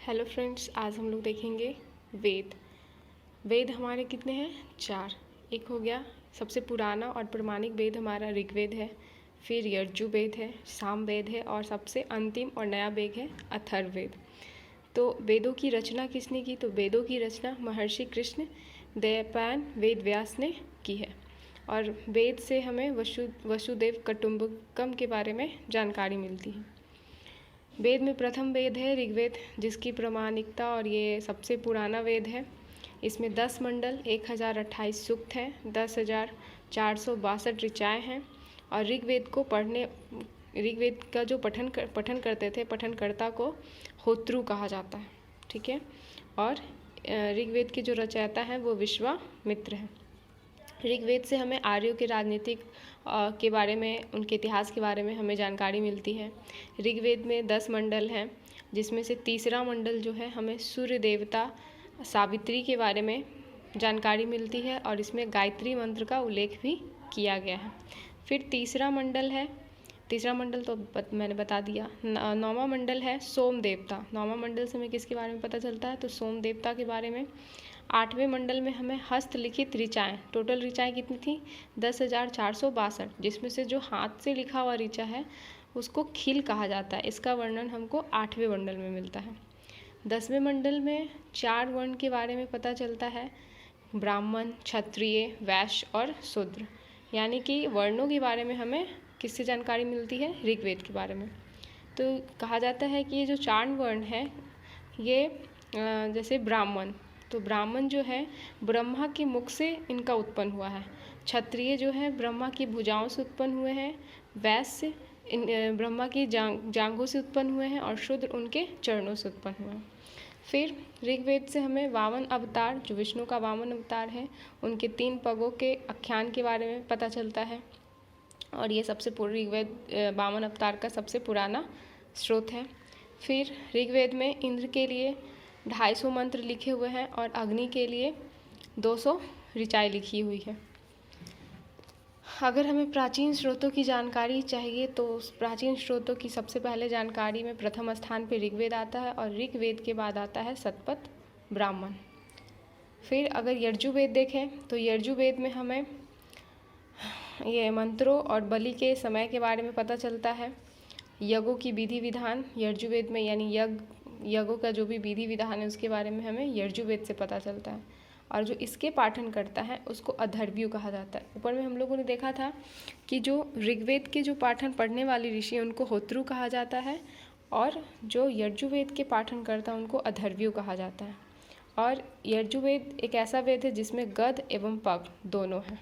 Hello friends, आज हम लोग देखेंगे वेद। वेद हमारे कितने हैं? 4। एक हो गया सबसे पुराना और प्रमाणिक वेद हमारा ऋग्वेद है, फिर यजुर्वेद है, सामवेद है और सबसे अंतिम और नया वेद है अथर्ववेद। तो वेदों की रचना किसने की? तो वेदों की रचना महर्षि कृष्ण द्वैपायन वेद व्यास ने की है। और वेद से हमें वसुदेव कुटुंबकम के बारे में जानकारी मिलती है। वेद में प्रथम वेद है ऋग्वेद, जिसकी प्रामाणिकता और ये सबसे पुराना वेद है। इसमें 10 मंडल 1028 सूक्त हैं, 10,462 ऋचाएँ हैं। और ऋग्वेद का जो पठन करते थे, पठनकर्ता को होत्रु कहा जाता है। ठीक है। और ऋग्वेद के जो रचयिता हैं वो विश्वामित्र हैं। ऋग्वेद से हमें आर्यों के राजनीतिक के बारे में, उनके इतिहास के बारे में हमें जानकारी मिलती है। ऋग्वेद में 10 मंडल हैं, जिसमें से तीसरा मंडल जो है हमें सूर्य देवता सावित्री के बारे में जानकारी मिलती है और इसमें गायत्री मंत्र का उल्लेख भी किया गया है। फिर तीसरा मंडल तो मैंने बता दिया। 9वां मंडल है सोम देवता। 9वां मंडल से हमें किसके बारे में पता चलता है? तो सोम देवता के बारे में। 8वें मंडल में हमें हस्तलिखित ऋचाएँ, टोटल ऋचाएँ कितनी थी? 10,462, जिसमें से जो हाथ से लिखा हुआ ऋचा है उसको खिल कहा जाता है। इसका वर्णन हमको 8वें मंडल में मिलता है। 10वें मंडल में 4 वर्ण के बारे में पता चलता है, ब्राह्मण, क्षत्रिय, वैश्य और शूद्र। यानी कि वर्णों के बारे में हमें किससे जानकारी मिलती है? ऋग्वेद के बारे में। तो कहा जाता है कि ये जो 4 वर्ण हैं, ये जैसे ब्राह्मण, तो ब्राह्मण जो है ब्रह्मा के मुख से इनका उत्पन्न हुआ है। क्षत्रिय जो है ब्रह्मा की भुजाओं से उत्पन्न हुए हैं। वैश्य ब्रह्मा की जांघों से उत्पन्न हुए हैं और शूद्र उनके चरणों से उत्पन्न हुए हैं। फिर ऋग्वेद से हमें 52 अवतार, जो विष्णु का 52 अवतार है, उनके 3 पगों के आख्यान के बारे में पता चलता है। और ये ऋग्वेद 52 अवतार का सबसे पुराना स्रोत है। फिर ऋग्वेद में इंद्र के लिए 250 मंत्र लिखे हुए हैं और अग्नि के लिए 200 ऋचाएँ लिखी हुई है। अगर हमें प्राचीन स्रोतों की जानकारी चाहिए तो प्राचीन स्रोतों की सबसे पहले जानकारी में प्रथम स्थान पर ऋग्वेद आता है और ऋग्वेद के बाद आता है शतपथ ब्राह्मण। फिर अगर यजुर्वेद देखें तो यजुर्वेद में हमें ये मंत्रों और बलि के समय के बारे में पता चलता है। यज्ञों की विधि विधान यजुर्वेद में, यानी यज्ञों का जो भी विधि विधान है उसके बारे में हमें यजुर्वेद से पता चलता है। और जो इसके पाठन करता है उसको अथर्वण कहा जाता है। ऊपर में हम लोगों ने देखा था कि जो ऋग्वेद के जो पाठन पढ़ने वाले ऋषि हैं उनको होत्रु कहा जाता है और जो यजुर्वेद के पाठन करता है उनको अथर्वण कहा जाता है। और यजुर्वेद एक ऐसा वेद है जिसमें गद्य एवं पद्य दोनों हैं।